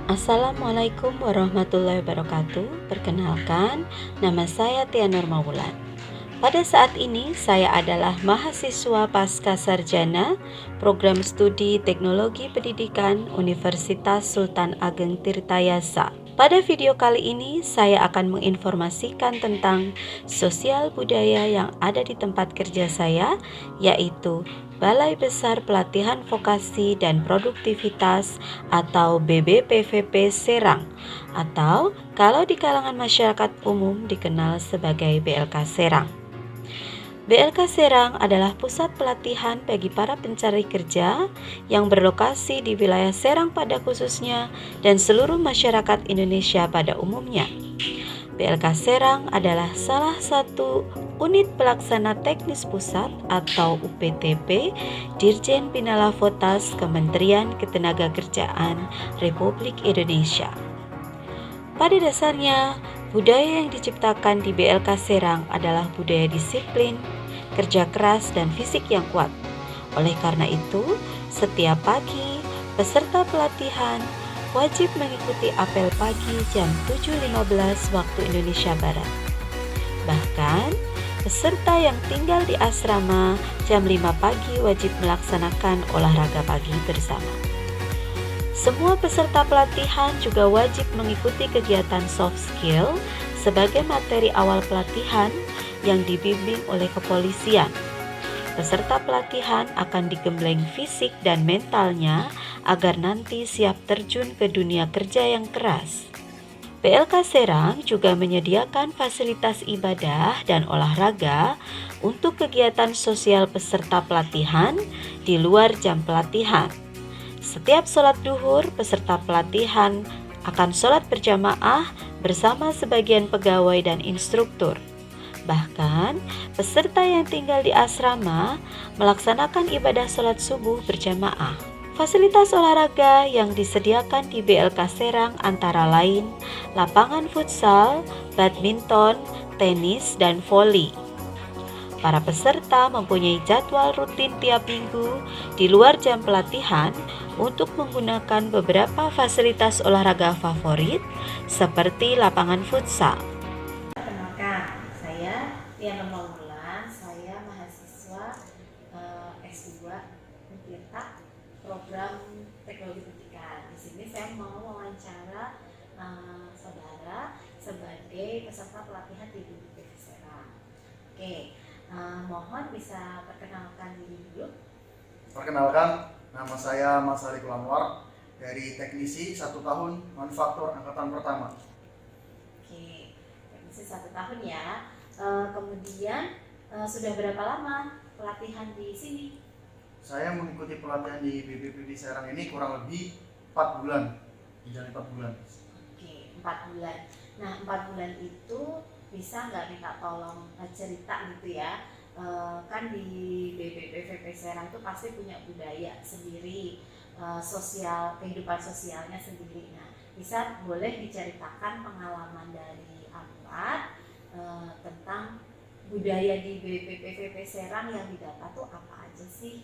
Assalamualaikum warahmatullahi wabarakatuh. Perkenalkan, nama saya Tia Nurmawulan. Pada saat ini saya adalah mahasiswa pasca sarjana Program Studi Teknologi Pendidikan Universitas Sultan Ageng Tirtayasa. Pada video kali ini saya akan menginformasikan tentang sosial budaya yang ada di tempat kerja saya, yaitu Balai Besar Pelatihan Vokasi dan Produktivitas atau BBPVP Serang, atau kalau di kalangan masyarakat umum dikenal sebagai BLK Serang. BLK Serang adalah pusat pelatihan bagi para pencari kerja yang berlokasi di wilayah Serang pada khususnya dan seluruh masyarakat Indonesia pada umumnya. BLK Serang adalah salah satu unit pelaksana teknis pusat atau UPTP Dirjen Bina Lavotas Kementerian Ketenagakerjaan Republik Indonesia. Pada dasarnya, budaya yang diciptakan di BLK Serang adalah budaya disiplin, kerja keras, dan fisik yang kuat. Oleh karena itu, setiap pagi, peserta pelatihan wajib mengikuti apel pagi jam 7.15 waktu Indonesia Barat. Bahkan, peserta yang tinggal di asrama jam 5 pagi wajib melaksanakan olahraga pagi bersama. Semua peserta pelatihan juga wajib mengikuti kegiatan soft skill sebagai materi awal pelatihan yang dibimbing oleh kepolisian. Peserta pelatihan akan digembleng fisik dan mentalnya agar nanti siap terjun ke dunia kerja yang keras. BLK Serang juga menyediakan fasilitas ibadah dan olahraga untuk kegiatan sosial peserta pelatihan di luar jam pelatihan. Setiap sholat duhur, peserta pelatihan akan sholat berjamaah bersama sebagian pegawai dan instruktur. Bahkan, peserta yang tinggal di asrama melaksanakan ibadah sholat subuh berjamaah. Fasilitas olahraga yang disediakan di BLK Serang antara lain lapangan futsal, badminton, tenis, dan voli. Para peserta mempunyai jadwal rutin tiap minggu di luar jam pelatihan untuk menggunakan beberapa fasilitas olahraga favorit seperti lapangan futsal. Perkenalkan, saya Tia Nurmawulan, saya mahasiswa S2 Untirta Program Teknologi Pendidikan. Di sini saya mau wawancara saudara sebagai peserta pelatihan di BPP Serang. Oke. Mohon bisa perkenalkan diri dulu. Perkenalkan, nama saya Mas Arik Anwar dari Teknisi 1 tahun Manufaktur Angkatan Pertama. Oke, teknisi 1 tahun ya. Kemudian sudah berapa lama pelatihan di sini? Saya mengikuti pelatihan di BPPB Serang ini kurang lebih 4 bulan, menjalani 4 bulan. Oke, 4 bulan. Nah, 4 bulan itu bisa nggak minta tolong cerita gitu ya, kan di BPPVP Serang itu pasti punya budaya sendiri, sosial, kehidupan sosialnya sendiri. Nah, boleh diceritakan pengalaman dari Anwar tentang budaya di BPPVP Serang yang didapat tuh apa aja sih?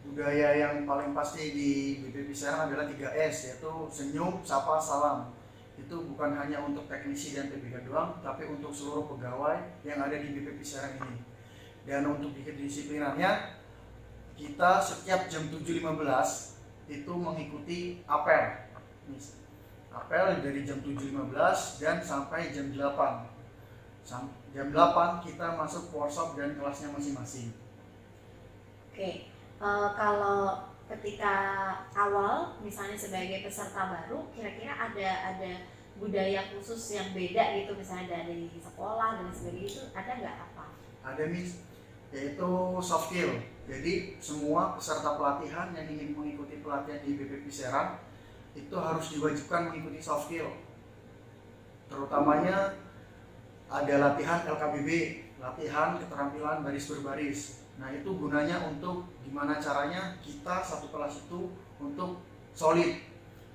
Budaya yang paling pasti di BPPB Serang adalah 3S, yaitu senyum, sapa, salam. Itu bukan hanya untuk teknisi dan PBK doang, tapi untuk seluruh pegawai yang ada di BPP Serang ini. Dan untuk kedisiplinannya, kita setiap jam 7.15 itu mengikuti apel. Apel dari jam 7.15 dan sampai jam 8. Jam 8 kita masuk workshop dan kelasnya masing-masing. Oke, kalau ketika awal misalnya sebagai peserta baru, kira-kira ada budaya khusus yang beda gitu, misalnya dari sekolah dan sebagainya, itu ada nggak apa? Ada yaitu soft skill. Jadi semua peserta pelatihan yang ingin mengikuti pelatihan di BPP Serang itu harus diwajibkan mengikuti soft skill. Terutamanya ada latihan LKBB, latihan keterampilan baris berbaris. Nah, itu gunanya untuk gimana caranya kita satu kelas itu untuk solid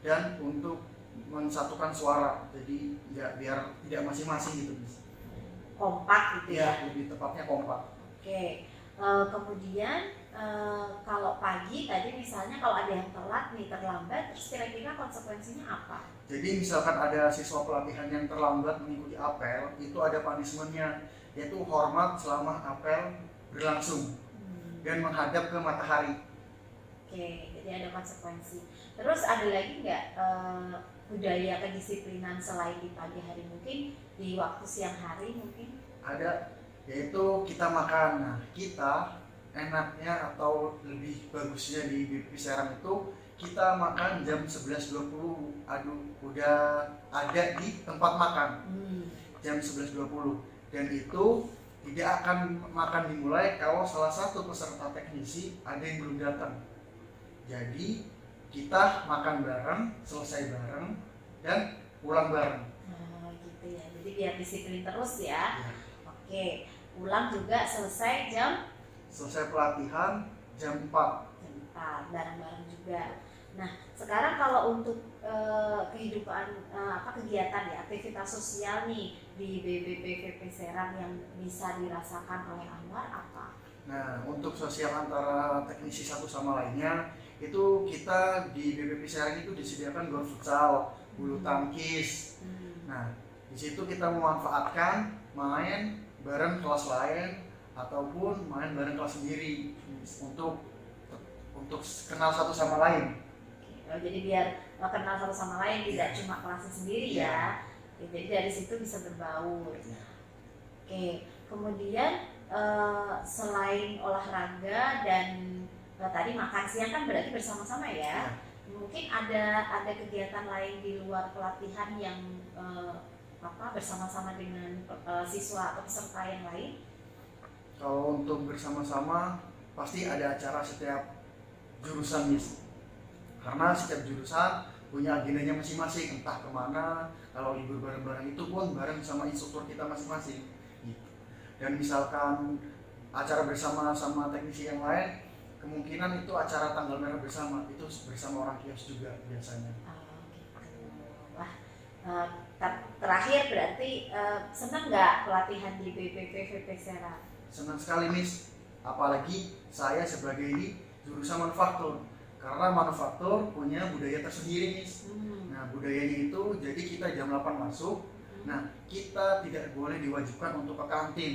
dan untuk mensatukan suara. Jadi biar tidak masing-masing gitu. Kompak gitu ya? Lebih tepatnya kompak. Oke, kemudian kalau pagi tadi misalnya kalau ada yang telat nih, terlambat, terus kira-kira konsekuensinya apa? Jadi misalkan ada siswa pelatihan yang terlambat mengikuti apel, itu ada punishment-nya, yaitu hormat selama apel berlangsung dan menghadap ke matahari. Oke, jadi ada konsekuensi. Terus ada lagi nggak budaya kedisiplinan selain di pagi hari, mungkin di waktu siang hari mungkin? Ada, yaitu kita makan. Nah, kita enaknya atau lebih bagusnya di BPP Serang itu kita makan jam 11.20. Aduh, udah ada di tempat makan jam 11.20, dan itu tidak akan makan dimulai kalau salah satu peserta teknisi ada yang belum datang. Jadi kita makan bareng, selesai bareng, dan pulang bareng. Gitu ya, jadi biar disiplin terus ya. Ya. Oke, pulang juga selesai Selesai pelatihan jam 4. jam 4, bareng-bareng juga. Nah, sekarang kalau untuk kehidupan kegiatan ya, aktivitas sosial nih di BPP Serang yang bisa dirasakan oleh Anwar apa? Nah, untuk sosial antara teknisi satu sama lainnya, itu kita di BPP Serang itu disediakan gor futsal, bulu tangkis. Nah, di situ kita memanfaatkan main bareng kelas lain ataupun main bareng kelas sendiri untuk kenal satu sama lain. Jadi biar kenal satu sama lain, tidak cuma kelasnya sendiri ya. Jadi dari situ bisa berbaur. Oke, kemudian selain olahraga dan tadi makan siang kan berarti bersama-sama ya. Mungkin ada kegiatan lain di luar pelatihan yang bersama-sama dengan siswa atau peserta yang lain? Kalau untuk bersama-sama pasti ada acara setiap jurusan, Miss. Karena setiap jurusan punya agendanya masing-masing, entah kemana. Kalau libur bareng-bareng itu pun bareng sama instruktur kita masing-masing gitu. Dan misalkan acara bersama sama teknisi yang lain, kemungkinan itu acara tanggal merah bersama, itu bersama orang kios juga biasanya. Wah, terakhir berarti senang nggak pelatihan di BPP Serang? Senang sekali, Miss. Apalagi saya sebagai ini jurusan manufaktur, karena manufaktur punya budaya tersendiri, Miss. Nah, budayanya itu jadi kita jam 8 masuk. Nah, kita tidak boleh diwajibkan untuk ke kantin.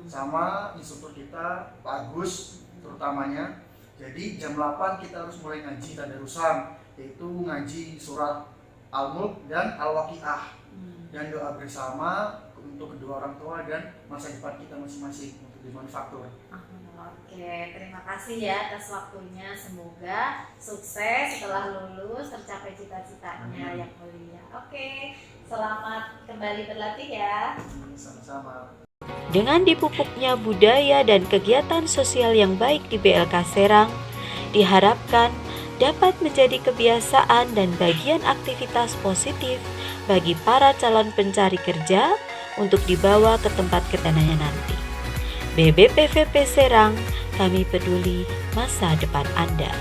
Sama instruktur kita, Pak Agus terutamanya. Jadi jam 8 kita harus mulai ngaji tadarusan, yaitu ngaji surat Al-Mulk dan Al-Waqiah. Dan doa bersama untuk kedua orang tua dan masa depan kita masing-masing untuk di manufaktur. Oke, terima kasih ya atas waktunya. Semoga sukses setelah lulus, tercapai cita-citanya yang mulia. Oke, selamat kembali berlatih ya. Sama-sama. Dengan dipupuknya budaya dan kegiatan sosial yang baik di BLK Serang, diharapkan dapat menjadi kebiasaan dan bagian aktivitas positif bagi para calon pencari kerja untuk dibawa ke tempat ketenangan nanti. BBPVP Serang, kami peduli masa depan Anda.